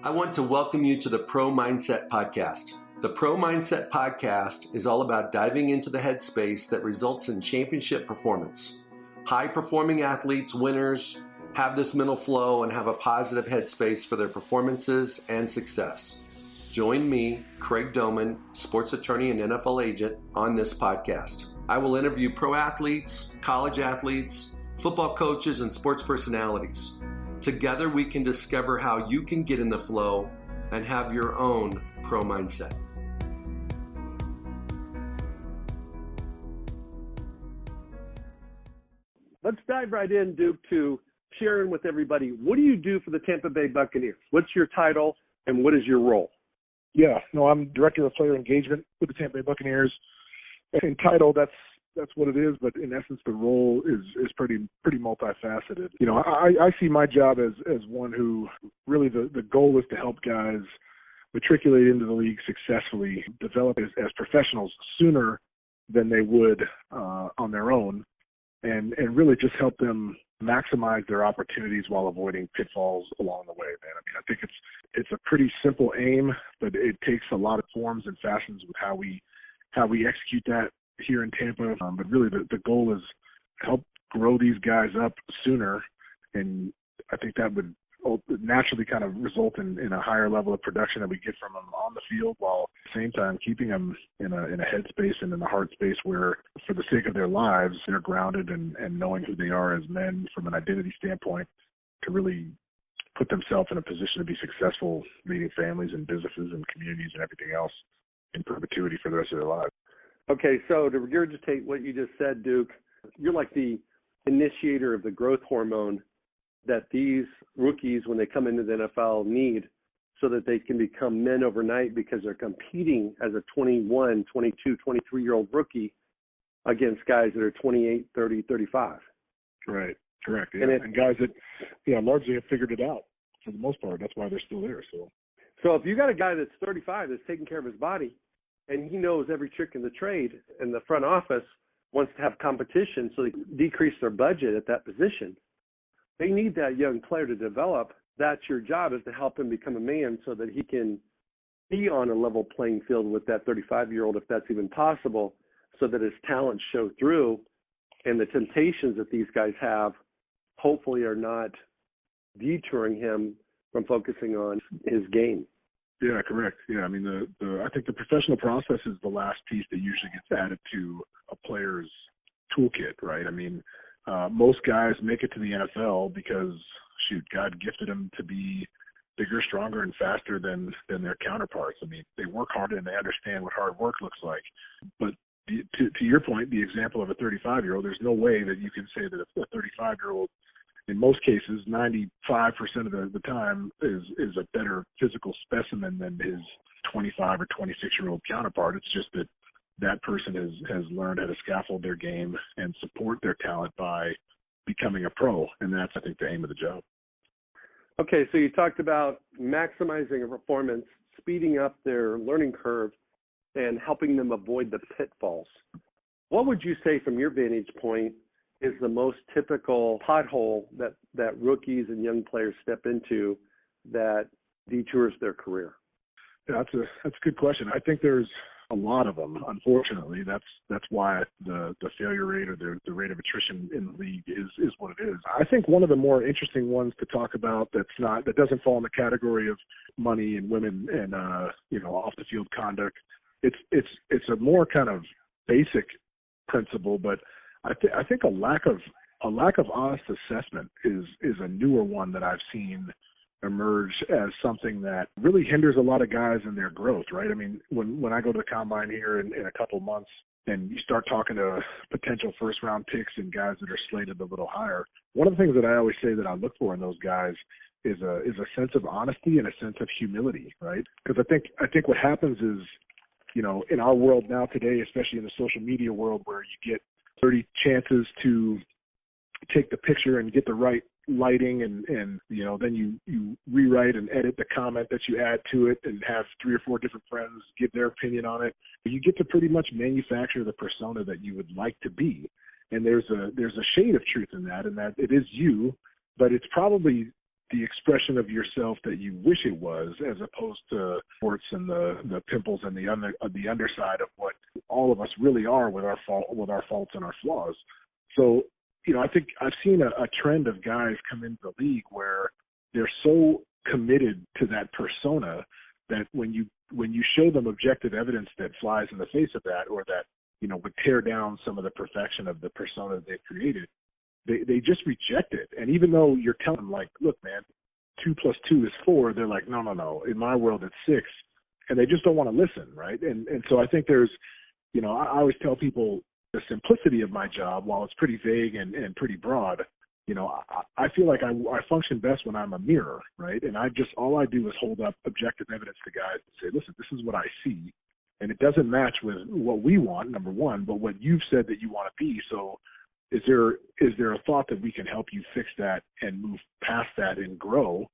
I want to welcome you to the Pro Mindset Podcast. The Pro Mindset Podcast is all about diving into the headspace that results in championship performance. High-performing athletes, winners, have this mental flow and have a positive headspace for their performances and success. Join me, Craig Domann, sports attorney and NFL agent, on this podcast. I will interview pro athletes, college athletes, football coaches, and sports personalities. Together, we can discover how you can get in the flow and have your own pro mindset. Let's dive right in, Duke, to sharing with everybody, what do you do for the Tampa Bay Buccaneers? What's your title and what is your role? I'm Director of Player Engagement with the Tampa Bay Buccaneers. In title, that's what it is, but in essence, the role is pretty multifaceted. I see my job as one who really the goal is to help guys matriculate into the league successfully, develop as professionals sooner than they would on their own, and really just help them maximize their opportunities while avoiding pitfalls along the way, man. I think it's a pretty simple aim, but it takes a lot of forms and fashions with how we execute that here in Tampa. But really the goal is to help grow these guys up sooner, and I think that would naturally kind of result in a higher level of production that we get from them on the field, while at the same time keeping them in a headspace and in a heart space where, for the sake of their lives, they're grounded and knowing who they are as men from an identity standpoint, to really put themselves in a position to be successful, leading families and businesses and communities and everything else in perpetuity for the rest of their lives. Okay, so to regurgitate what you just said, Duke, you're like the initiator of the growth hormone that these rookies, when they come into the NFL, need, so that they can become men overnight, because they're competing as a 21, 22, 23-year-old rookie against guys that are 28, 30, 35. Right, correct. Yeah. And guys that largely have figured it out for the most part. That's why they're still there. So if you got a guy that's 35 that's taking care of his body, and he knows every trick in the trade, and the front office wants to have competition so they decrease their budget at that position, they need that young player to develop. That's your job, is to help him become a man so that he can be on a level playing field with that 35-year-old, if that's even possible, so that his talents show through, and the temptations that these guys have hopefully are not detouring him from focusing on his game. Yeah, correct. Yeah, I mean, I think the professional process is the last piece that usually gets added to a player's toolkit, right? I mean, most guys make it to the NFL because, God gifted them to be bigger, stronger, and faster than their counterparts. I mean, they work hard and they understand what hard work looks like. But to your point, the example of a 35-year-old, there's no way that you can say that a 35-year-old, in most cases, 95% of the time, is a better physical specimen than his 25 or 26-year-old counterpart. It's just that person has learned how to scaffold their game and support their talent by becoming a pro, and that's, I think, the aim of the job. Okay, so you talked about maximizing a performance, speeding up their learning curve, and helping them avoid the pitfalls. What would you say, from your vantage point, is the most typical pothole that rookies and young players step into that detours their career? Yeah, that's a good question. I think there's a lot of them, unfortunately. That's why the failure rate, or the rate of attrition in the league is what it is. I think one of the more interesting ones to talk about that doesn't fall in the category of money and women and off the field conduct. It's a more kind of basic principle, but I think a lack of honest assessment is a newer one that I've seen emerge as something that really hinders a lot of guys in their growth, right? I mean, when I go to the combine here in a couple of months, and you start talking to potential first-round picks and guys that are slated a little higher, one of the things that I always say that I look for in those guys is a sense of honesty and a sense of humility, right? Because I think what happens is, in our world now today, especially in the social media world, where you get 30 chances to take the picture and get the right lighting, and then you rewrite and edit the comment that you add to it and have 3 or 4 different friends give their opinion on it. You get to pretty much manufacture the persona that you would like to be. And there's a shade of truth in that it is you, but it's probably the expression of yourself that you wish it was, as opposed to warts and the pimples and the underside of what all of us really are with our faults and our flaws. So, I think I've seen a trend of guys come into the league where they're so committed to that persona that when you show them objective evidence that flies in the face of that, or that, would tear down some of the perfection of the persona that they've created, they just reject it. And even though you're telling them, like, look, man, 2 + 2 is 4, they're like, no, in my world it's 6. And they just don't want to listen, right? And so I think there's, I always tell people the simplicity of my job, while it's pretty vague and pretty broad, I feel like I function best when I'm a mirror, right? And all I do is hold up objective evidence to guys and say, listen, this is what I see. And it doesn't match with what we want, number one, but what you've said that you want to be. So is there a thought that we can help you fix that and move past that and grow?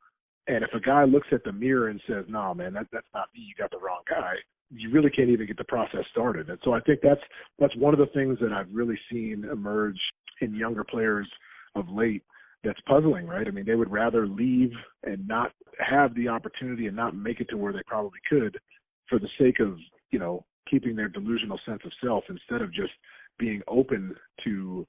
And if a guy looks at the mirror and says, no, man, that's not me, you got the wrong guy, you really can't even get the process started. And so I think that's one of the things that I've really seen emerge in younger players of late that's puzzling, right? I mean, they would rather leave and not have the opportunity and not make it to where they probably could for the sake of, keeping their delusional sense of self, instead of just being open to,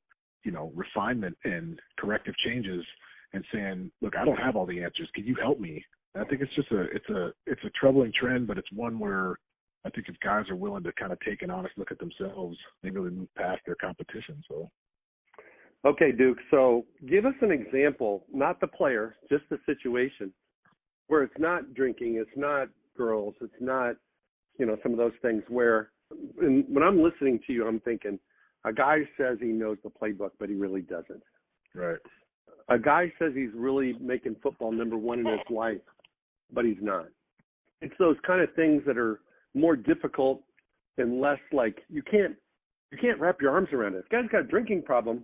refinement and corrective changes and saying, look, I don't have all the answers. Can you help me? And I think it's just it's a troubling trend, but it's one where I think if guys are willing to kind of take an honest look at themselves, they really move past their competition. So. Okay, Duke. So give us an example, not the player, just the situation where it's not drinking, it's not girls, it's not, some of those things where when I'm listening to you, I'm thinking a guy says he knows the playbook, but he really doesn't. Right. A guy says he's really making football number one in his life, but he's not. It's those kind of things that are more difficult and less like you can't wrap your arms around it. If a guy's got a drinking problem,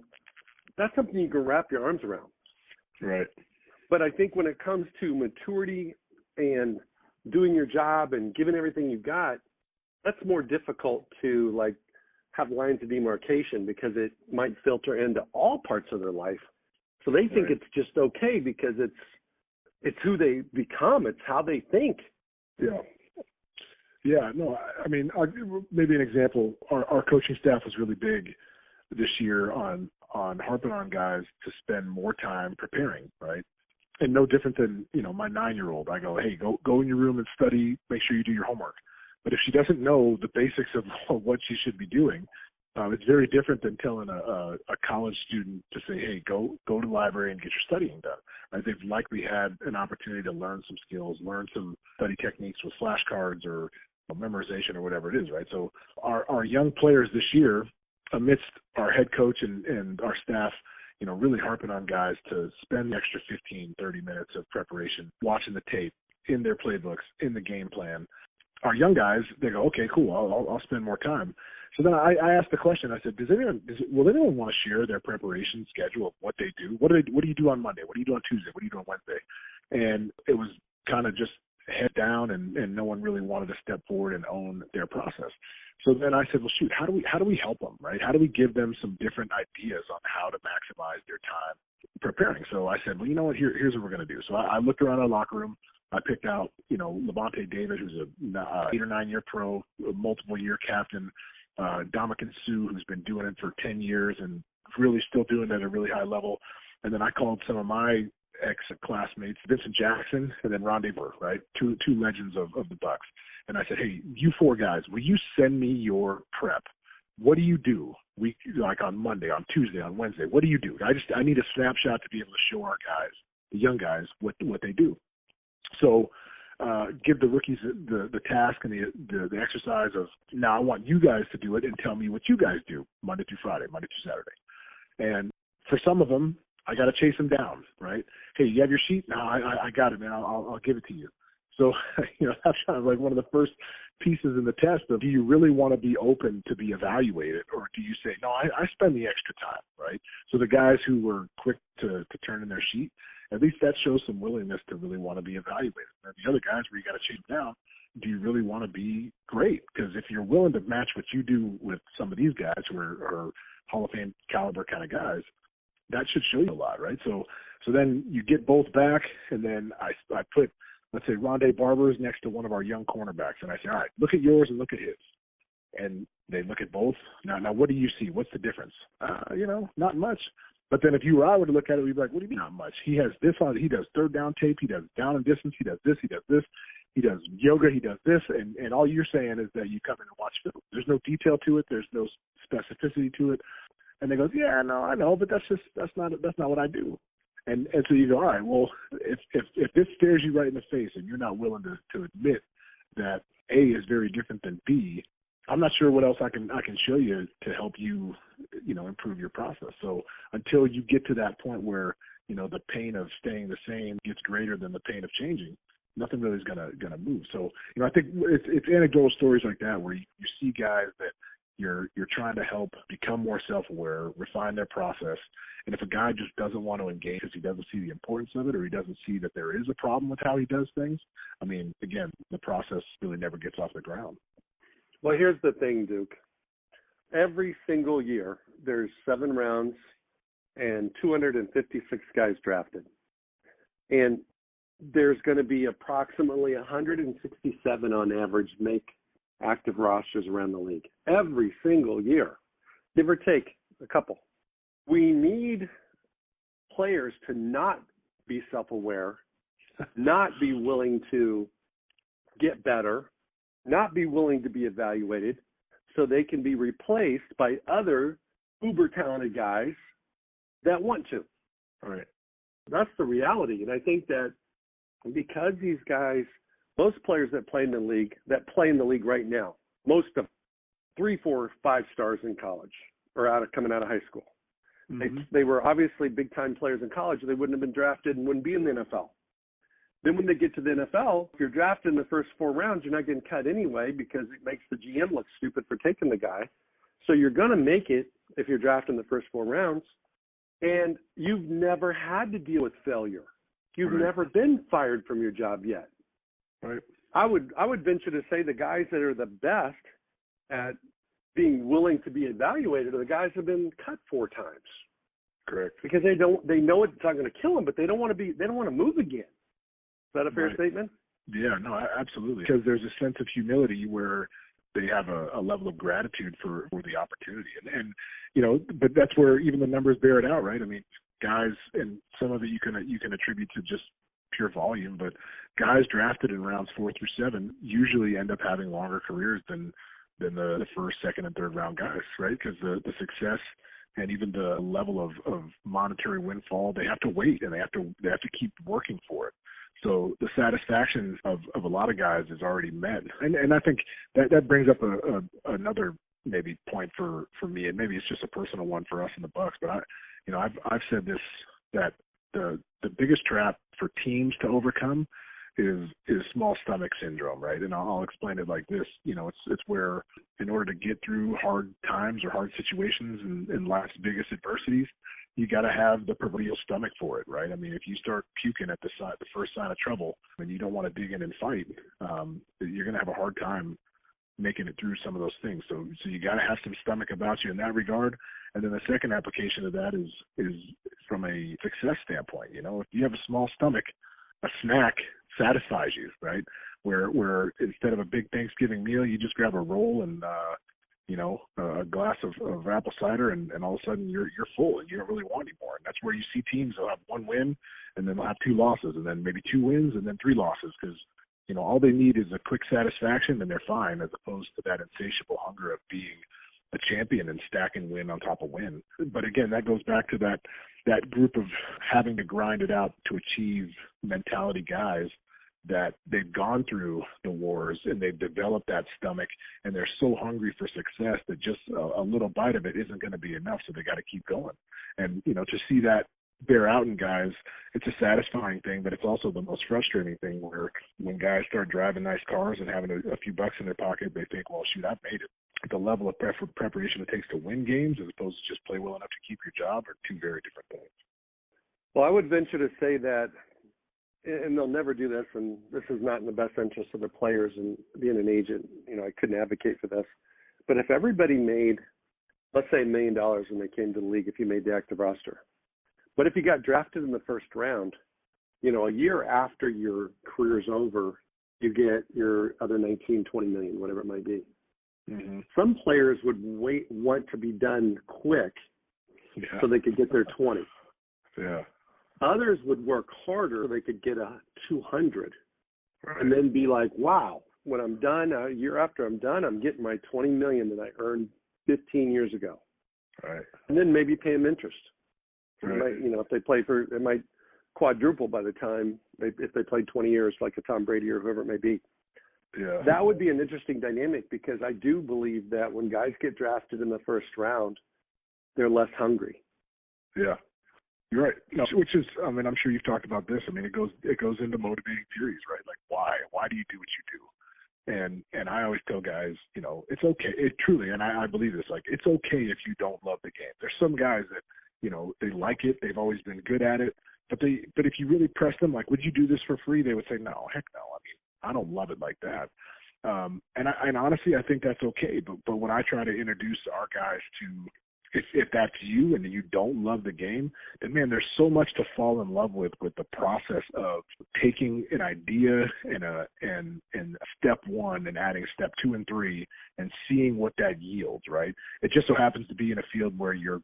that's something you can wrap your arms around. Right. But I think when it comes to maturity and doing your job and giving everything you've got, that's more difficult to have lines of demarcation, because it might filter into all parts of their life. So they think it's just okay because it's who they become. It's how they think. Yeah. Yeah. No, I mean, maybe an example, our coaching staff was really big this year on harping on guys to spend more time preparing, right? And no different than, my 9-year-old. I go, hey, go in your room and study, make sure you do your homework. But if she doesn't know the basics of what she should be doing, it's very different than telling a college student to say, hey, go to the library and get your studying done. Right? They've likely had an opportunity to learn some skills, learn some study techniques with flashcards or memorization or whatever it is, right? So our young players this year, amidst our head coach and our staff, really harping on guys to spend the extra 15, 30 minutes of preparation, watching the tape, in their playbooks, in the game plan. Our young guys, they go, okay, cool, I'll spend more time. So then I asked the question, I said, will anyone want to share their preparation schedule of what they do? What do you do on Monday? What do you do on Tuesday? What do you do on Wednesday? And it was kind of just head down, and no one really wanted to step forward and own their process. So then I said, well, shoot, how do we help them, right? How do we give them some different ideas on how to maximize their time preparing? So I said, well, you know what, here's what we're going to do. So I looked around our locker room. I picked out, Levante David, who's a 8 or 9 year pro, a multiple year captain, Dominican Sue, who's been doing it for 10 years and really still doing it at a really high level. And then I called some of my ex-classmates, Vincent Jackson and then Ron DeBoer, right? Two legends of the Bucs. And I said, hey, you 4 guys, will you send me your prep? What do you do? Like on Monday, on Tuesday, on Wednesday, what do you do? I need a snapshot to be able to show our guys, the young guys, what they do. So give the rookies the task and the exercise of, now I want you guys to do it and tell me what you guys do Monday through Friday, Monday through Saturday. And for some of them, I got to chase them down, right? Hey, you have your sheet? No, I got it, man. I'll give it to you. So, that's kind of like one of the first pieces in the test of, do you really want to be open to be evaluated, or do you say, no, I spend the extra time, right? So the guys who were quick to turn in their sheet, at least that shows some willingness to really want to be evaluated. And the other guys where you got to chase them down, do you really want to be great? Because if you're willing to match what you do with some of these guys who are Hall of Fame caliber kind of guys, that should show you a lot, right? So So then you get both back, and then I put, let's say, Rondé Barber's next to one of our young cornerbacks, and I say, all right, look at yours and look at his. And they look at both. Now, what do you see? What's the difference? Not much. But then if you or I were to look at it, we'd be like, what do you mean not much? He has this on. He does third down tape. He does down and distance. He does this. He does this. He does yoga. He does this. And all you're saying is that you come in and watch film. There's no detail to it. There's no specificity to it. And they go, yeah, no, I know, but that's not what I do. And so you go, all right, well, if this stares you right in the face and you're not willing to admit that A is very different than B, I'm not sure what else I can show you to help you, improve your process. So until you get to that point where, the pain of staying the same gets greater than the pain of changing, nothing really is gonna move. So, I think it's anecdotal stories like that where you see guys that you're trying to help become more self-aware, refine their process. And if a guy just doesn't want to engage because he doesn't see the importance of it or he doesn't see that there is a problem with how he does things, I mean, again, the process really never gets off the ground. Well, here's the thing, Duke. Every single year, there's 7 rounds and 256 guys drafted. And there's going to be approximately 167 on average make active rosters around the league. Every single year, give or take a couple. We need players to not be self-aware, not be willing to get better, not be willing to be evaluated so they can be replaced by other uber talented guys that want to. All right. That's the reality. And I think that because these guys, most players that play in the league right now, most of them, 3, 4, 5 stars in college or coming out of high school. Mm-hmm. They were obviously big time players in college. They wouldn't have been drafted and wouldn't be in the NFL. Then when they get to the NFL, if you're drafted in the first 4 rounds, you're not getting cut anyway because it makes the GM look stupid for taking the guy. So you're going to make it if you're drafted in the first 4 rounds. And you've never had to deal with failure. You've never been fired from your job yet. Right. I would venture to say the guys that are the best at being willing to be evaluated are the guys who have been cut 4 times. Correct. Because they know it's not going to kill them, but they don't want to move again. Is that a fair statement? Yeah, no, absolutely. Because there's a sense of humility where they have a level of gratitude for the opportunity. And but that's where even the numbers bear it out, right? I mean, guys, and some of it you can attribute to just pure volume, but guys drafted in rounds 4 through 7 usually end up having longer careers than the first, second, and third round guys, right? Because the success and even the level of monetary windfall, they have to wait and they have to keep working for it. So the satisfaction of a lot of guys is already met. And I think that brings up another maybe point for me, and maybe it's just a personal one for us in the Bucs, but I've said this, that the biggest trap for teams to overcome is small stomach syndrome, right? And I'll explain it like this. It's where in order to get through hard times or hard situations and life's biggest adversities, you got to have the proverbial stomach for it, right? I mean, if you start puking at the first sign of trouble and you don't want to dig in and fight, you're going to have a hard time making it through some of those things. So you got to have some stomach about you in that regard. And then the second application of that is from a success standpoint. If you have a small stomach, a snack satisfies you, right? Where instead of a big Thanksgiving meal, you just grab a roll and a glass of apple cider, and all of a sudden you're full and you don't really want any more. And that's where you see teams will have 1 win and then they'll have 2 losses, and then maybe 2 wins and then 3 losses, because all they need is a quick satisfaction and they're fine, as opposed to that insatiable hunger of being a champion and stacking win on top of win. But again, that goes back to that group of having to grind it out to achieve mentality guys, that they've gone through the wars and they've developed that stomach and they're so hungry for success that just a little bite of it isn't going to be enough. So they got to keep going. And, to see that bear out in guys, it's a satisfying thing, but it's also the most frustrating thing, where when guys start driving nice cars and having a few bucks in their pocket, they think, well, shoot, I've made it. The level of preparation it takes to win games as opposed to just play well enough to keep your job are 2 very different things. Well, I would venture to say that, and they'll never do this, and this is not in the best interest of the players, and being an agent, I couldn't advocate for this. But if everybody made, let's say $1 million when they came to the league, if you made the active roster, But if you got drafted in the first round, a year after your career's over, you get your other 19, 20 million, whatever it might be. Mm-hmm. Some players would want to be done quick so they could get their 20. Yeah. Others would work harder so they could get a 200 Right. and then be like, wow, when I'm done, a year after I'm done, I'm getting my 20 million that I earned 15 years ago. Right. And then maybe pay them interest. Right. Might, if they play it might quadruple by the time if they played 20 years, like a Tom Brady or whoever it may be. Yeah. That would be an interesting dynamic, because I do believe that when guys get drafted in the first round, they're less hungry. Yeah. You're right. No, which is, I'm sure you've talked about this. It goes into motivating theories, right? Like, why do you do what you do? And I always tell guys, it's okay. It truly, and I believe this, like, it's okay if you don't love the game. There's some guys that, they like it. They've always been good at it. But if you really press them, like, would you do this for free? They would say, no, heck no. I don't love it like that. And honestly, I think that's okay. But when I try to introduce our guys to, if that's you and you don't love the game, then, man, there's so much to fall in love with the process of taking an idea and step one and adding step 2 and 3 and seeing what that yields, right? It just so happens to be in a field where you're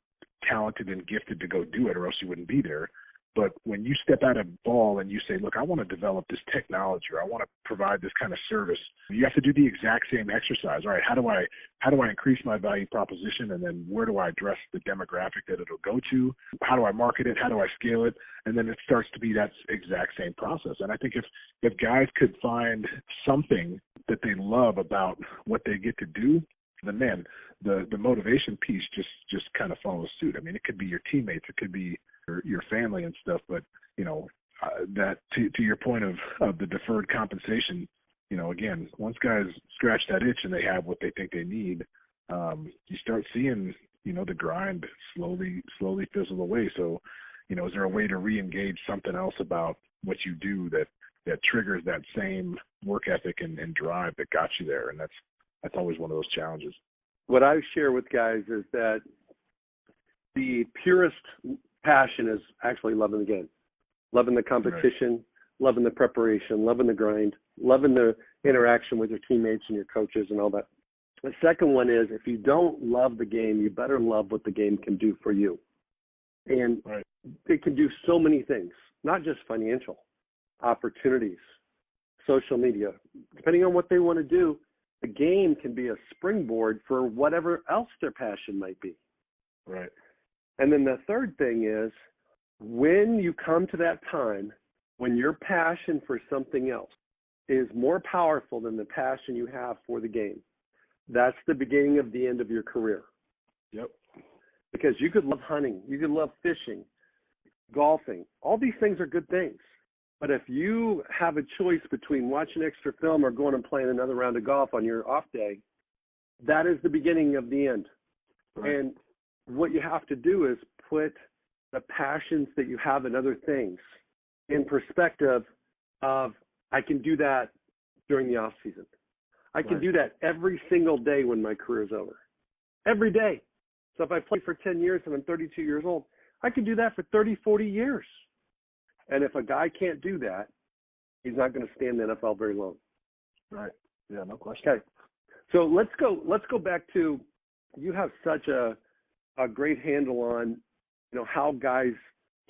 talented and gifted to go do it, or else you wouldn't be there. But when you step out of ball and you say, look, I want to develop this technology, or I want to provide this kind of service, you have to do the exact same exercise. All right, how do I increase my value proposition, and then where do I address the demographic that it'll go to? How do I market it? How do I scale it? And then it starts to be that exact same process. And I think if guys could find something that they love about what they get to do, then, man, the motivation piece just kind of follows suit. It could be your teammates, it could be your family and stuff, but that to your point of the deferred compensation, again, once guys scratch that itch and they have what they think they need, you start seeing the grind slowly fizzle away. So is there a way to re-engage something else about what you do that triggers that same work ethic and drive that got you there? And that's always one of those challenges. What I share with guys is that the purest passion is actually loving the game, loving the competition, right, loving the preparation, loving the grind, loving the interaction with your teammates and your coaches and all that. The second one is, if you don't love the game, you better love what the game can do for you. And right, it can do so many things, not just financial opportunities, social media. Depending on what they want to do, the game can be a springboard for whatever else their passion might be. Right. And then the third thing is, when you come to that time when your passion for something else is more powerful than the passion you have for the game, that's the beginning of the end of your career. Yep. Because you could love hunting, you could love fishing, golfing. All these things are good things. But if you have a choice between watching extra film or going and playing another round of golf on your off day, that is the beginning of the end. Right. And what you have to do is put the passions that you have in other things in perspective of, I can do that during the off season. I can do that every single day when my career is over. Every day. So if I play for 10 years and I'm 32 years old, I can do that for 30, 40 years. And if a guy can't do that, he's not going to stay in the NFL very long. Right. Yeah, no question. Okay. So let's go back to, you have such a great handle on, how guys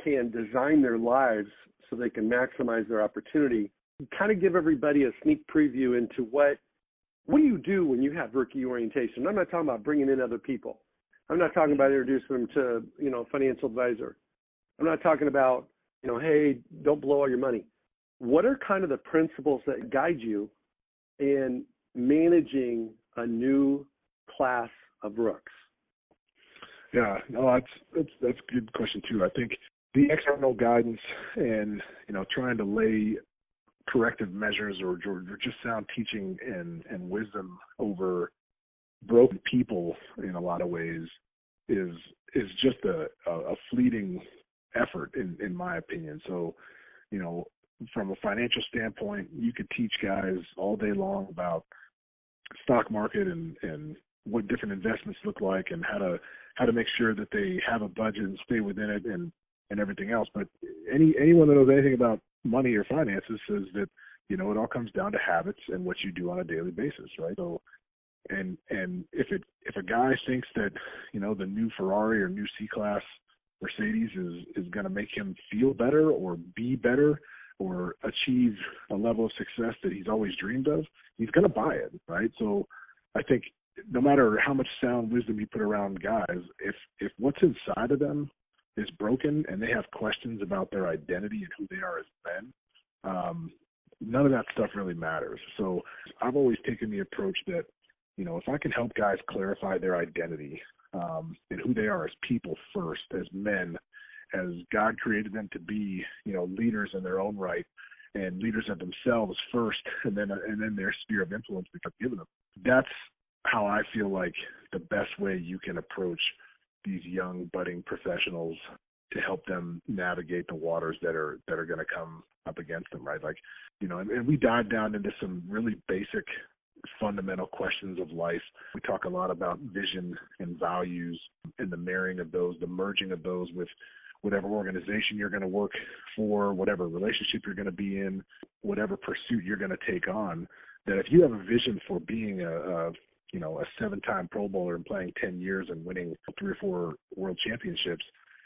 can design their lives so they can maximize their opportunity. Kind of give everybody a sneak preview into what do you do when you have rookie orientation? I'm not talking about bringing in other people. I'm not talking about introducing them to, a financial advisor. I'm not talking about, hey, don't blow all your money. What are kind of the principles that guide you in managing a new class of rooks? Yeah, no, that's a good question too. I think the external guidance and, trying to lay corrective measures or just sound teaching and wisdom over broken people in a lot of ways is just a fleeting effort in my opinion. So, from a financial standpoint, you could teach guys all day long about stock market and what different investments look like and how to make sure that they have a budget and stay within it and and everything else. But anyone that knows anything about money or finances says that, you know, it all comes down to habits and what you do on a daily basis, right? So, and if a guy thinks that, you know, the new Ferrari or new C-Class Mercedes is going to make him feel better or be better or achieve a level of success that he's always dreamed of, he's going to buy it, right? So I think no matter how much sound wisdom you put around guys, if what's inside of them is broken and they have questions about their identity and who they are as men, none of that stuff really matters. So I've always taken the approach that, you know, if I can help guys clarify their identity and who they are as people first, as men, as God created them to be, you know, leaders in their own right and leaders of themselves first, and then their sphere of influence that I've given them. That's how I feel like the best way you can approach these young budding professionals to help them navigate the waters that are going to come up against them, right? Like, you know, and we dive down into some really basic fundamental questions of life. We talk a lot about vision and values and the marrying of those, the merging of those with whatever organization you're going to work for, whatever relationship you're going to be in, whatever pursuit you're going to take on, that if you have a vision for being a 7-time Pro Bowler and playing 10 years and winning 3 or 4 world championships,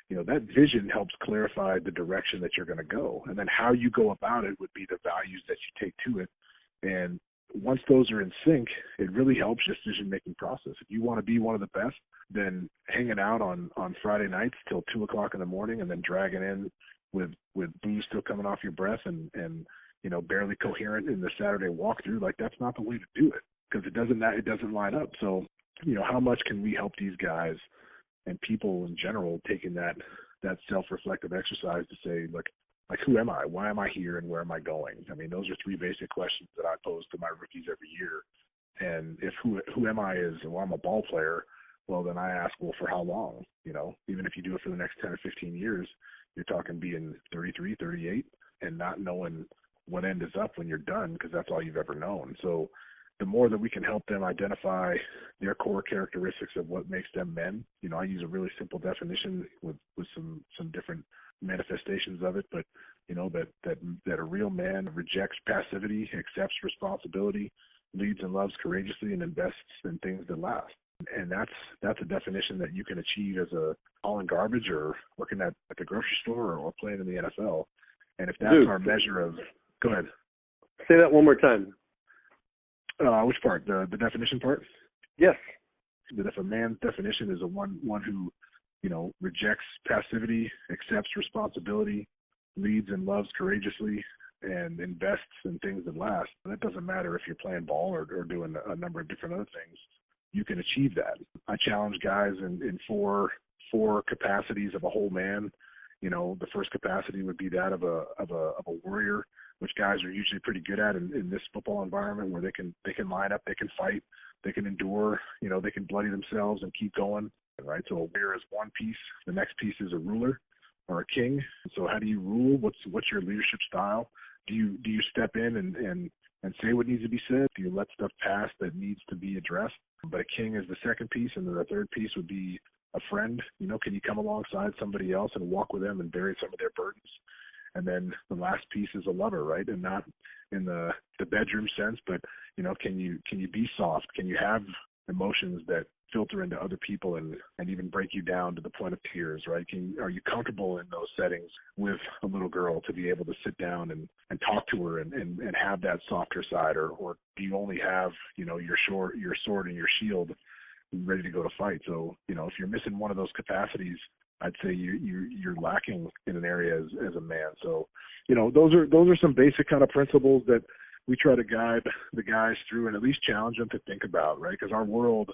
you know, that vision helps clarify the direction that you're going to go. And then how you go about it would be the values that you take to it. And once those are in sync, it really helps your decision-making process. If you want to be one of the best, then hanging out on Friday nights till 2 o'clock in the morning and then dragging in with booze still coming off your breath and you know, barely coherent in the Saturday walkthrough, like, that's not the way to do it, because it doesn't line up. So, you know, how much can we help these guys and people in general taking that self-reflective exercise to say, look, like, who am I? Why am I here? And where am I going? I mean, those are 3 basic questions that I pose to my rookies every year. And if who am I is, well, I'm a ball player, well, then I ask, well, for how long? You know, even if you do it for the next 10 or 15 years, you're talking being 33, 38 and not knowing what end is up when you're done, because that's all you've ever known. So the more that we can help them identify their core characteristics of what makes them men, you know, I use a really simple definition with some different manifestations of it, but, you know, that a real man rejects passivity, accepts responsibility, leads and loves courageously, and invests in things that last. And that's a definition that you can achieve as a hauling garbage or working at the grocery store or playing in the NFL. And if that's our measure of, go ahead. Say that one more time. Which part? The definition part? Yes. That if a man's definition is one who, you know, rejects passivity, accepts responsibility, leads and loves courageously, and invests in things that last, and it doesn't matter if you're playing ball or doing a number of different other things, you can achieve that. I challenge guys in four capacities of a whole man. You know, the first capacity would be that of a warrior, which guys are usually pretty good at in this football environment, where they can line up, they can fight, they can endure, you know, they can bloody themselves and keep going, right? So a warrior is one piece. The next piece is a ruler or a king. So how do you rule? What's your leadership style? Do you step in and say what needs to be said? Do you let stuff pass that needs to be addressed? But a king is the second piece, and then the third piece would be a friend. You know, can you come alongside somebody else and walk with them and bury some of their burdens? And then the last piece is a lover, right? And not in the bedroom sense, but, you know, can you be soft? Can you have emotions that filter into other people and even break you down to the point of tears, right? Are you comfortable in those settings with a little girl to be able to sit down and talk to her and have that softer side, or do you only have, you know, your sword and your shield ready to go to fight? So, you know, if you're missing one of those capacities, I'd say you're lacking in an area as a man. So, you know, those are some basic kind of principles that we try to guide the guys through and at least challenge them to think about, right? Because our world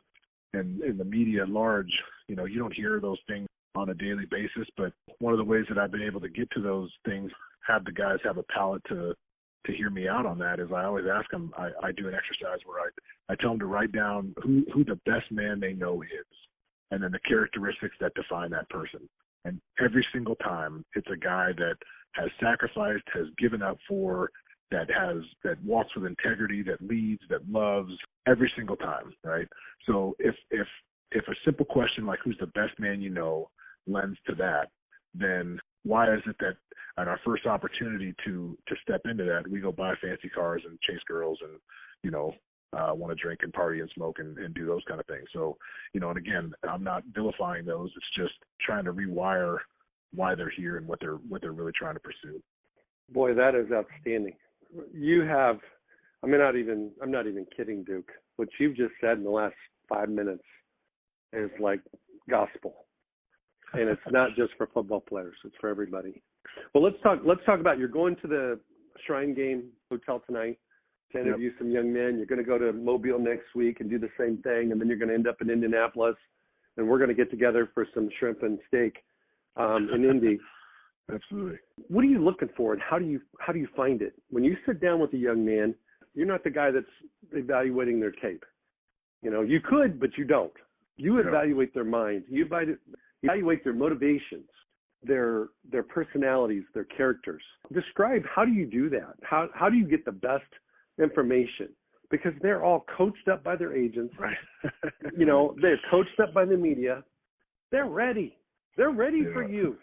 and in the media at large, you know, you don't hear those things on a daily basis. But one of the ways that I've been able to get to those things, have the guys have a palate to hear me out on that, is I always ask them, I do an exercise where I tell them to write down who the best man they know is, and then the characteristics that define that person. And every single time, it's a guy that has sacrificed, has given up for, that walks with integrity, that leads, that loves, every single time, right? So if a simple question like who's the best man you know lends to that, then why is it that at our first opportunity to step into that, we go buy fancy cars and chase girls and, want to drink and party and smoke and do those kind of things. So, and again, I'm not vilifying those. It's just trying to rewire why they're here and what they're really trying to pursue. Boy, that is outstanding. You have, I'm not even kidding, Duke. What you've just said in the last 5 minutes is like gospel. And it's not just for football players, it's for everybody. Well, let's talk about, you're going to the Shrine Game Hotel tonight to interview some young men. You're going to go to Mobile next week and do the same thing, and then you're going to end up in Indianapolis, and we're going to get together for some shrimp and steak in Indy. Absolutely. What are you looking for, and how do you find it? When you sit down with a young man, you're not the guy that's evaluating their tape. You could, but you don't. You evaluate their minds. You evaluate their motivations, their personalities, their characters. Describe, how do you do that? How do you get the best information? Because they're all coached up by their agents. Right. They're coached up by the media. They're ready. They're ready for you.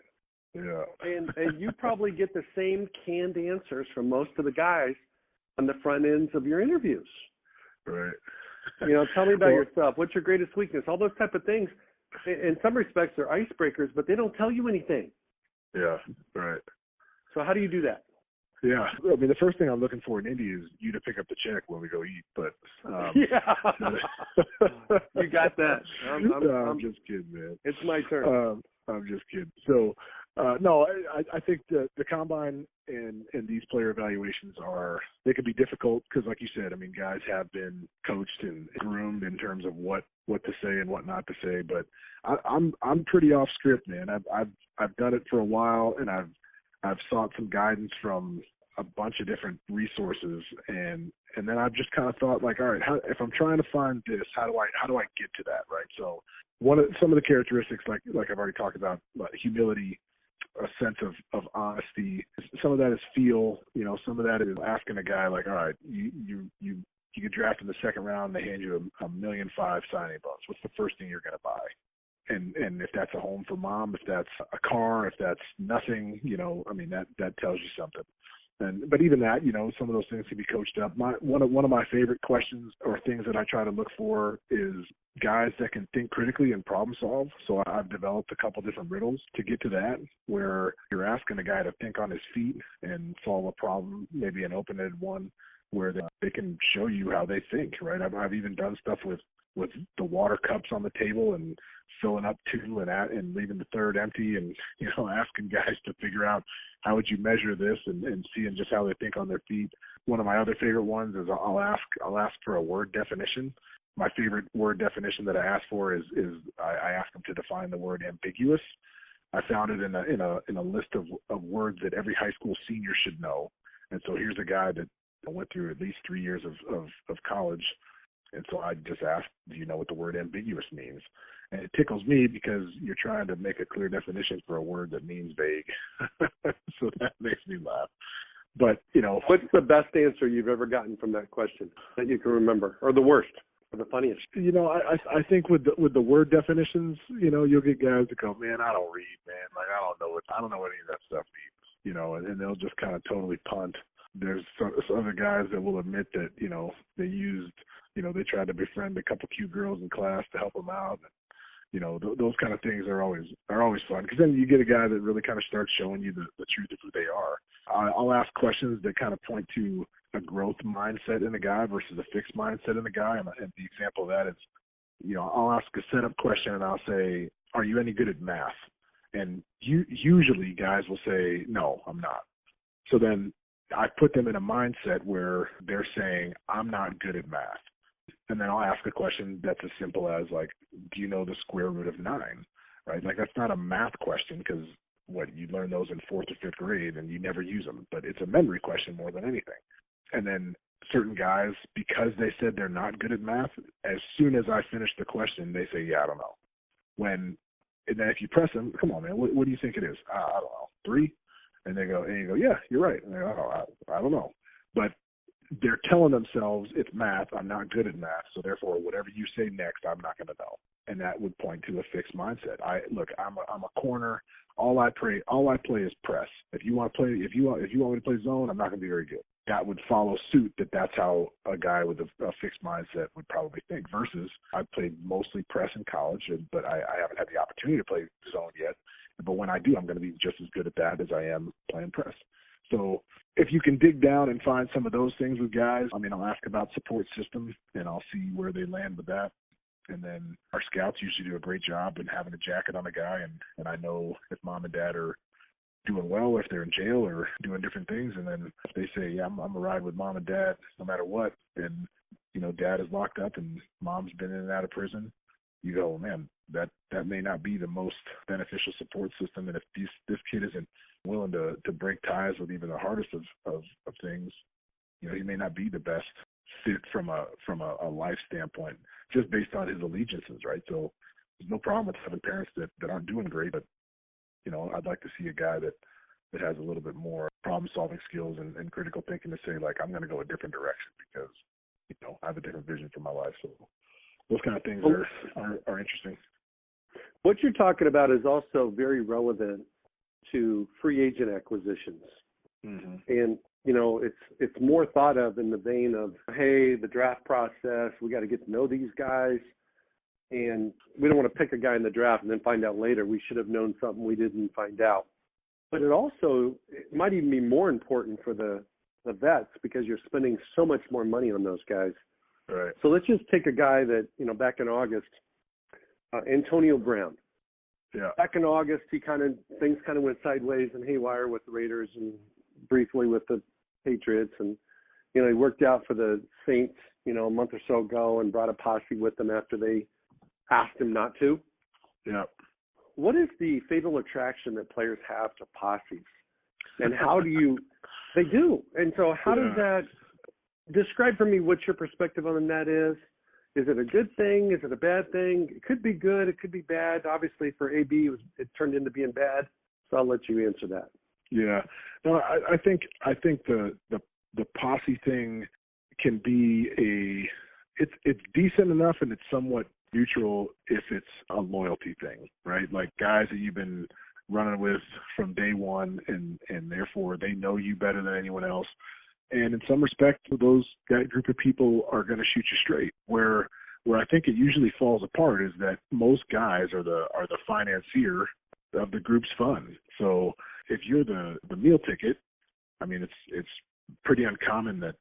Yeah. And you probably get the same canned answers from most of the guys on the front ends of your interviews. Right. Tell me about yourself. What's your greatest weakness? All those type of things. In some respects, they're icebreakers, but they don't tell you anything. Yeah, right. So how do you do that? Yeah. I mean, the first thing I'm looking for in Indy is you to pick up the check when we go eat. But you got that. I'm just kidding, man. It's my turn. I'm just kidding. So, no, I think the combine and these player evaluations they can be difficult because, like you said, I mean, guys have been coached and groomed in terms of what to say and what not to say. But I'm pretty off script, man. I've done it for a while, and I've sought some guidance from a bunch of different resources, and then I've just kind of thought, like, all right, if I'm trying to find this, how do I get to that, right? So some of the characteristics, like I've already talked about, humility, a sense of honesty. Some of that is feel, some of that is asking a guy, like, all right, you get drafted in the second round, they hand you $1.5 million signing bonus. What's the first thing you're going to buy? And if that's a home for mom, if that's a car, if that's nothing, I mean, that tells you something. But even that, some of those things can be coached up. One of my favorite questions or things that I try to look for is guys that can think critically and problem solve. So I've developed a couple different riddles to get to that, where you're asking a guy to think on his feet and solve a problem, maybe an open-ended one, where they can show you how they think, right? I've even done stuff with the water cups on the table and filling up two and leaving the third empty, and asking guys to figure out how would you measure this and seeing just how they think on their feet. One of my other favorite ones is I'll ask for a word definition. My favorite word definition that I ask for is I ask them to define the word ambiguous. I found it in a list of words that every high school senior should know. And so here's a guy that went through at least 3 years of college. And so I just asked, do you know what the word ambiguous means? And it tickles me because you're trying to make a clear definition for a word that means vague. So that makes me laugh. But, what's the best answer you've ever gotten from that question that you can remember, or the worst, or the funniest? I think with the word definitions, you'll get guys that go, man, I don't read, man. Like, I don't know what any of that stuff means, and they'll just kind of totally punt. There's some other guys that will admit that, they used, they tried to befriend a couple cute girls in class to help them out. Those kind of things are always fun, because then you get a guy that really kind of starts showing you the truth of who they are. I'll ask questions that kind of point to a growth mindset in a guy versus a fixed mindset in a guy. And the example of that is, I'll ask a setup question and I'll say, are you any good at math? And usually guys will say, no, I'm not. So then I put them in a mindset where they're saying, I'm not good at math. And then I'll ask a question that's as simple as, like, do you know the square root of 9? Right? Like, that's not a math question, because you learn those in 4th or 5th grade and you never use them. But it's a memory question more than anything. And then certain guys, because they said they're not good at math, as soon as I finish the question, they say, yeah, I don't know. And then if you press them, come on, man, what do you think it is? I don't know, 3? And you go, yeah, you're right. And they go, I don't know. But they're telling themselves it's math. I'm not good at math. So therefore, whatever you say next, I'm not going to know. And that would point to a fixed mindset. I'm a corner. all I play is press. If you want me to play zone, I'm not going to be very good. That would follow suit that's how a guy with a fixed mindset would probably think. Versus I played mostly press in college, but I haven't had the opportunity to play zone yet. But when I do, I'm going to be just as good at that as I am playing press. So if you can dig down and find some of those things with guys, I mean, I'll ask about support system and I'll see where they land with that. And then our scouts usually do a great job in having a jacket on a guy, and I know if mom and dad are doing well, if they're in jail or doing different things. And then if they say, yeah, I'm a ride with mom and dad no matter what, and, dad is locked up and mom's been in and out of prison, you go, man, that may not be the most beneficial support system. And if this kid isn't willing to break ties with even the hardest of things, he may not be the best fit from a life standpoint, just based on his allegiances, right? So there's no problem with having parents that aren't doing great, but I'd like to see a guy that has a little bit more problem-solving skills and critical thinking to say, like, I'm going to go a different direction because, I have a different vision for my life. So those kind of things are interesting. What you're talking about is also very relevant to free agent acquisitions. Mm-hmm. And, it's more thought of in the vein of, hey, the draft process, we got to get to know these guys. And we don't want to pick a guy in the draft and then find out later we should have known something we didn't find out. But it might even be more important for the vets because you're spending so much more money on those guys. Right. So let's just take a guy that, back in August, Antonio Brown. Yeah. Back in August, things kind of went sideways and haywire with the Raiders and briefly with the Patriots. And, he worked out for the Saints, a month or so ago and brought a posse with them after they asked him not to. Yeah. What is the fatal attraction that players have to posses? And how do they do. And so how does that, describe for me what your perspective on that is. Is it a good thing? Is it a bad thing? It could be good. It could be bad. Obviously for AB, it turned into being bad. So I'll let you answer that. Yeah. No, I think the posse thing can be it's decent enough and it's somewhat neutral if it's a loyalty thing, right? Like guys that you've been running with from day one and therefore they know you better than anyone else. And in some respect, that group of people are going to shoot you straight. Where I think it usually falls apart is that most guys are the financier of the group's fun. So if you're the meal ticket, I mean, it's pretty uncommon that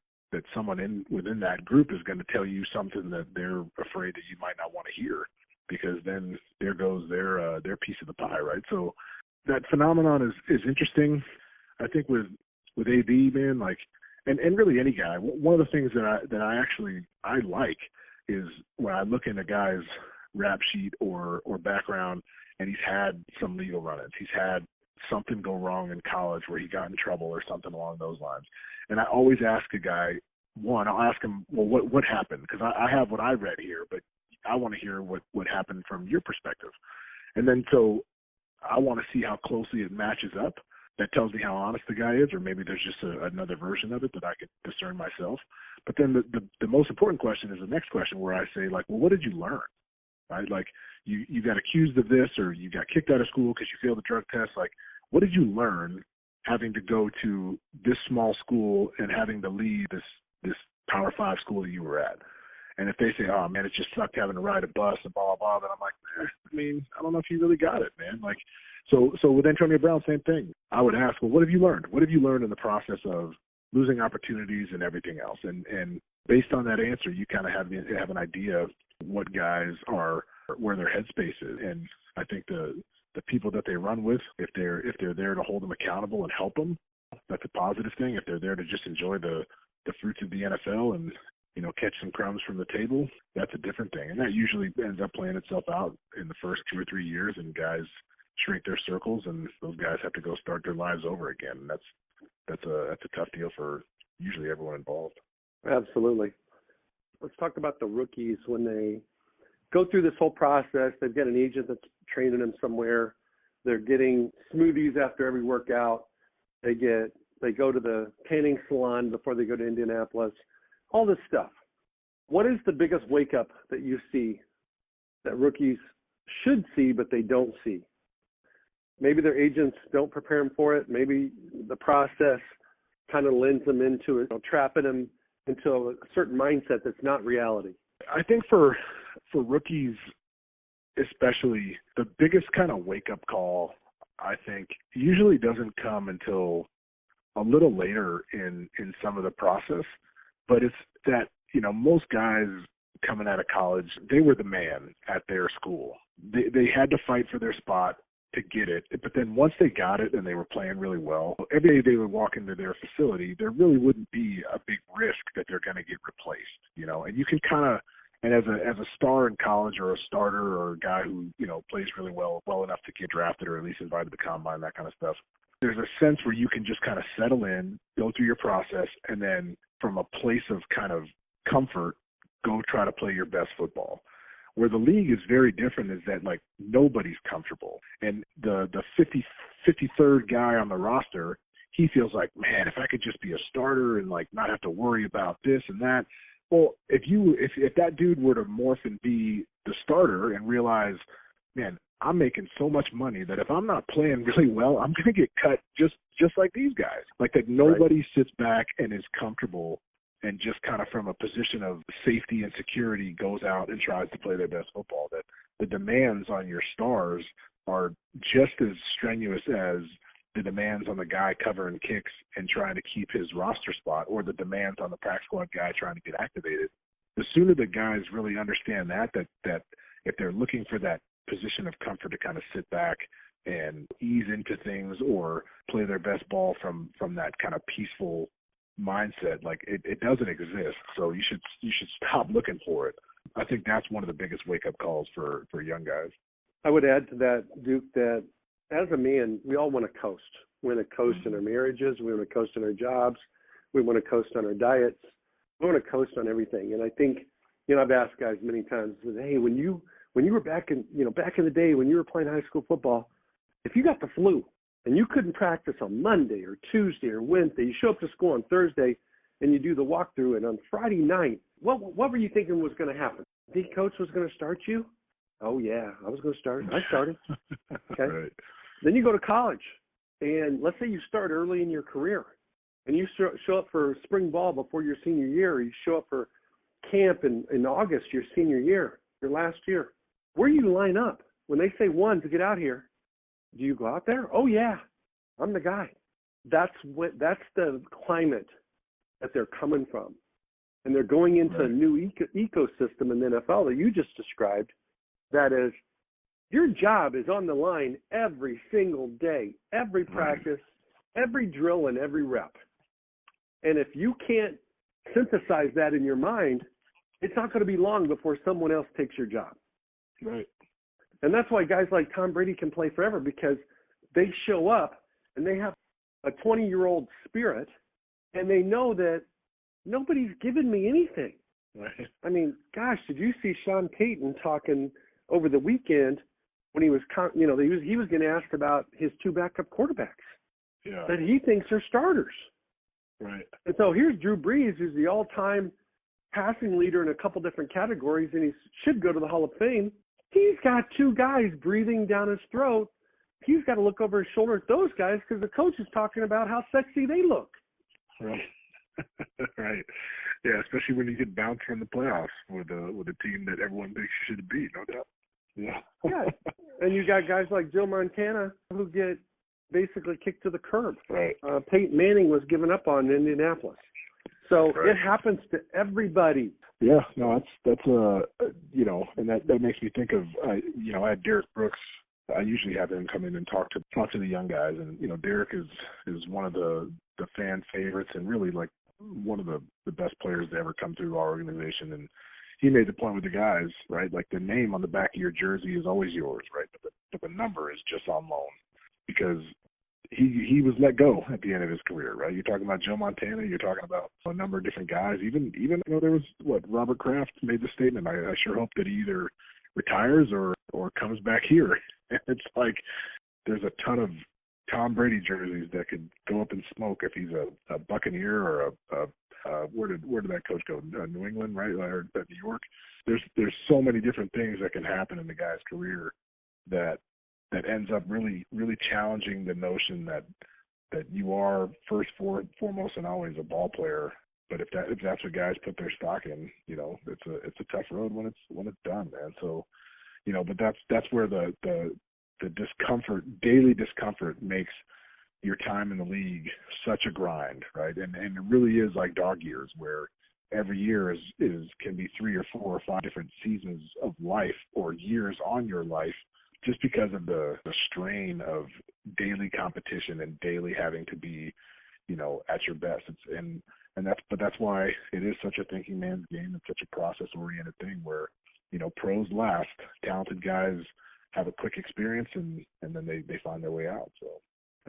someone within that group is going to tell you something that they're afraid that you might not want to hear, because then there goes their piece of the pie, right? So that phenomenon is interesting. I think with AB, man, like, and really any guy, one of the things that I like is when I look in a guy's rap sheet or background and he's had some legal run-ins. He's had something go wrong in college where he got in trouble or something along those lines. And I always ask a guy, I'll ask him, well, what happened? Because I have what I read here, but I want to hear what happened from your perspective. And then so I want to see how closely it matches up. That tells me how honest the guy is, or maybe there's just another version of it that I could discern myself. But then the most important question is the next question, where I say, like, well, what did you learn? Right? Like, you got accused of this, or you got kicked out of school because you failed the drug test. Like, what did you learn having to go to this small school and having to leave this Power 5 school that you were at? And if they say, oh, man, it just sucked having to ride a bus and blah, blah, blah, then I'm like, I mean, I don't know if you really got it, man. Like, so with Antonio Brown, same thing. I would ask, well, what have you learned? What have you learned in the process of losing opportunities and everything else? And based on that answer, you kind of have an idea of what guys are, where their headspace is. And I think the people that they run with, if they're there to hold them accountable and help them, that's a positive thing. If they're there to just enjoy the fruits of the NFL and, catch some crumbs from the table, that's a different thing. And that usually ends up playing itself out in the first 2 or 3 years, and guys shrink their circles, and those guys have to go start their lives over again. And that's a tough deal for usually everyone involved. Absolutely. Let's talk about the rookies when they go through this whole process. They've got an agent that's training them somewhere. They're getting smoothies after every workout. They go to the tanning salon before they go to Indianapolis. All this stuff. What is the biggest wake up that you see that rookies should see but they don't see? Maybe their agents don't prepare them for it. Maybe the process kind of lends them into it, trapping them into a certain mindset that's not reality. I think for rookies especially, the biggest kind of wake-up call, I think, usually doesn't come until a little later in some of the process. But it's that, most guys coming out of college, they were the man at their school. They had to fight for their spot to get it. But then once they got it and they were playing really well, every day they would walk into their facility, there really wouldn't be a big risk that they're going to get replaced, and you can kind of, and as a star in college or a starter or a guy who, plays really well enough to get drafted or at least invited to the combine, that kind of stuff, there's a sense where you can just kind of settle in, go through your process, and then from a place of kind of comfort, go try to play your best football. Where the league is very different is that, like, nobody's comfortable. And the 53rd guy on the roster, he feels like, man, if I could just be a starter and, like, not have to worry about this and that. Well, if that dude were to morph and be the starter and realize, man, I'm making so much money that if I'm not playing really well, I'm going to get cut just like these guys. Like, that nobody sits back and is comfortable and just kind of from a position of safety and security goes out and tries to play their best football. That the demands on your stars are just as strenuous as the demands on the guy covering kicks and trying to keep his roster spot, or the demands on the practice squad guy trying to get activated. The sooner the guys really understand that if they're looking for that position of comfort to kind of sit back and ease into things or play their best ball from that kind of peaceful mindset, like it doesn't exist. So you should stop looking for it. I think that's one of the biggest wake up calls for young guys. I would add to that, Duke, that as a man, we all want to coast. We want to coast in our marriages. We want to coast in our jobs. We want to coast on our diets. We want to coast on everything. And I think, I've asked guys many times, hey, when you were back in the day when you were playing high school football, if you got the flu and you couldn't practice on Monday or Tuesday or Wednesday, you show up to school on Thursday and you do the walkthrough, and on Friday night, what were you thinking was going to happen? The coach was going to start you? Oh, yeah, I was going to start. I started. Okay. Right. Then you go to college, and let's say you start early in your career, and you show up for spring ball before your senior year, or you show up for camp in August your senior year, your last year. Where do you line up? When they say one to get out here, do you go out there? Oh, yeah, I'm the guy. That's the climate that they're coming from. And they're going into a new ecosystem in the NFL that you just described. That is, your job is on the line every single day, every practice, every drill, and every rep. And if you can't synthesize that in your mind, it's not going to be long before someone else takes your job. Right. And that's why guys like Tom Brady can play forever, because they show up and they have a 20-year-old spirit, and they know that nobody's given me anything. Right. I mean, gosh, did you see Sean Payton talking over the weekend when he was getting asked about his two backup quarterbacks that he thinks are starters. Right. And so here's Drew Brees, who's the all-time passing leader in a couple different categories, and he should go to the Hall of Fame. He's got two guys breathing down his throat. He's got to look over his shoulder at those guys because the coach is talking about how sexy they look. Right. Right. Yeah, especially when you get bounced from the playoffs with a team that everyone thinks you should beat, no doubt. Yeah. Yeah. And you got guys like Joe Montana who get basically kicked to the curb. Right. Peyton Manning was given up on in Indianapolis. So it happens to everybody. Yeah, no, that's and that makes me think of I had Derek Brooks. I usually have him come in and talk to the young guys, and Derek is one of the fan favorites and really like one of the best players to ever come through our organization. And he made the point with the guys, right? Like, the name on the back of your jersey is always yours, right? But the number is just on loan, because he was let go at the end of his career, right? You're talking about Joe Montana. You're talking about a number of different guys. Even there was Robert Kraft made the statement. I sure hope that he either retires or comes back here. It's like there's a ton of Tom Brady jerseys that could go up in smoke if he's a Buccaneer or where did that coach go? New England, right? Or New York. There's so many different things that can happen in the guy's career that that ends up really, really challenging the notion that you are first, foremost, and always a ball player. But if that's what guys put their stock in, it's a tough road when it's done, man. So, but that's where the discomfort, daily discomfort, makes your time in the league such a grind, right? And it really is like dog years, where every year can be 3 or 4 or 5 different seasons of life or years on your life, just because of the strain of daily competition and daily having to be, at your best. That's why it is such a thinking man's game and such a process-oriented thing where, pros last, talented guys have a quick experience and then they find their way out. So,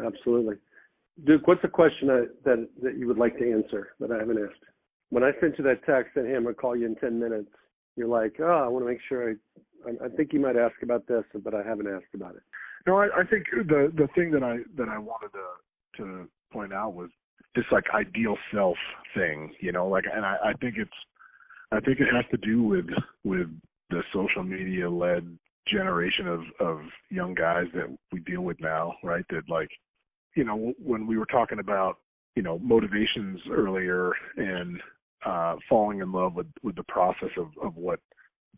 absolutely. Duke, what's a question that you would like to answer that I haven't asked? When I sent you that text and, hey, I'm going to call you in 10 minutes, you're like, oh, I want to make sure I think you might ask about this, but I haven't asked about it. No, I think the thing that I wanted to point out was this like ideal self thing, and I think it has to do with the social media led generation of young guys that we deal with now, right? That when we were talking about, motivations earlier and falling in love with the process of what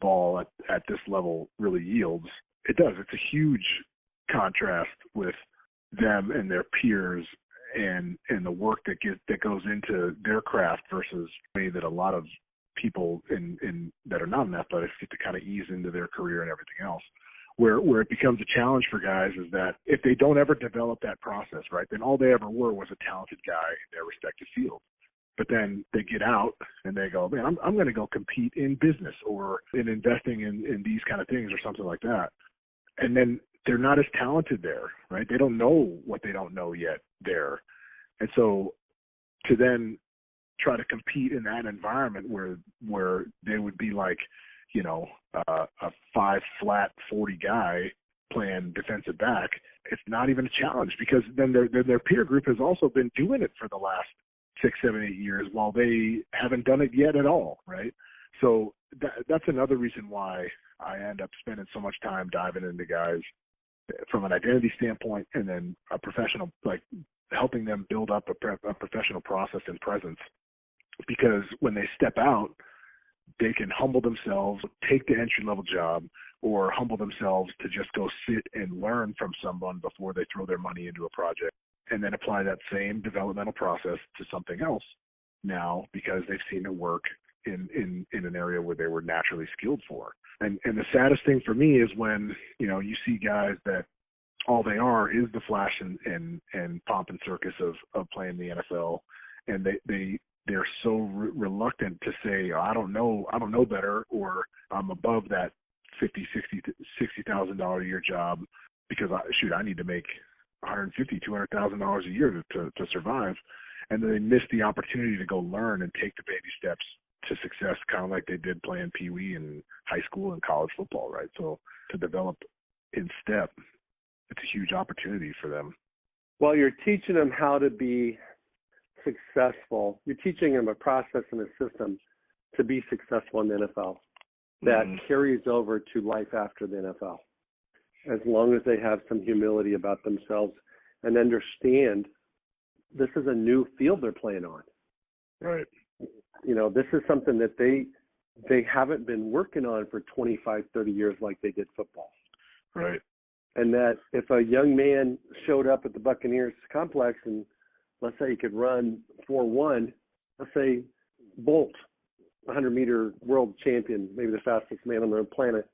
ball at this level really yields, it's a huge contrast with them and their peers and the work that goes into their craft versus the way that a lot of people that are not in athletics get to kind of ease into their career and everything else. Where it becomes a challenge for guys is that if they don't ever develop that process, right, then all they ever were was a talented guy in their respective field. But then they get out and they go, man, I'm going to go compete in business or in investing in these kind of things or something like that. And then they're not as talented there, right? They don't know what they don't know yet there. And so to then try to compete in that environment where they would be like, a 5-flat 40 guy playing defensive back, it's not even a challenge because then their peer group has also been doing it for the last 6, 7, 8 years while they haven't done it yet at all, right? So that's another reason why I end up spending so much time diving into guys from an identity standpoint and then a professional, like helping them build up a professional process and presence, because when they step out, they can humble themselves, take the entry-level job, or humble themselves to just go sit and learn from someone before they throw their money into a project, and then apply that same developmental process to something else now because they've seen it work in an area where they were naturally skilled for. And the saddest thing for me is when, you see guys that all they are is the flash and pomp and circus of playing the NFL, and they're so reluctant to say, oh, I don't know better, or I'm above that $50,000-$60,000 a year job because I need to make $150,000-$200,000 a year to survive. And then they miss the opportunity to go learn and take the baby steps to success, kind of like they did playing Pee Wee in high school and college football, right? So to develop in step, it's a huge opportunity for them. Well, you're teaching them how to be successful. You're teaching them a process and a system to be successful in the NFL that carries over to life after the NFL, as long as they have some humility about themselves and understand this is a new field they're playing on. Right. This is something that they haven't been working on for 25, 30 years like they did football. Right. And that if a young man showed up at the Buccaneers complex and let's say he could run 4.1, let's say Bolt, 100-meter world champion, maybe the fastest man on the planet,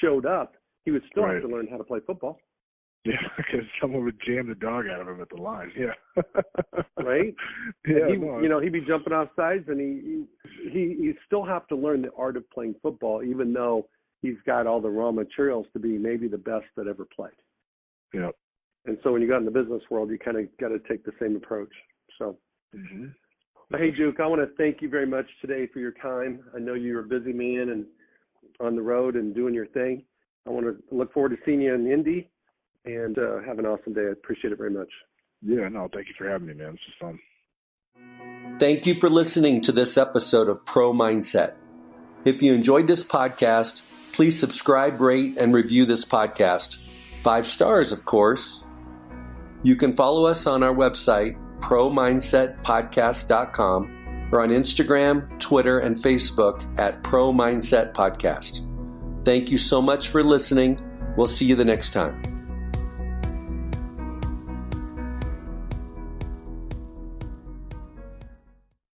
showed up, he would still have to learn how to play football. Yeah, because someone would jam the dog out of him at the line. Yeah. Right? Yeah. He'd be jumping off sides, and he still have to learn the art of playing football, even though he's got all the raw materials to be maybe the best that ever played. Yeah. And so when you got in the business world, you kind of got to take the same approach. So, Hey, Duke, I want to thank you very much today for your time. I know you're a busy man and on the road and doing your thing. I want to look forward to seeing you in Indy and have an awesome day. I appreciate it very much. Yeah, no, thank you for having me, man. This is fun. Thank you for listening to this episode of Pro Mindset. If you enjoyed this podcast, please subscribe, rate, and review this podcast. 5 stars, of course. You can follow us on our website, ProMindsetPodcast.com, or on Instagram, Twitter, and Facebook at Pro Mindset Podcast. Thank you so much for listening. We'll see you the next time.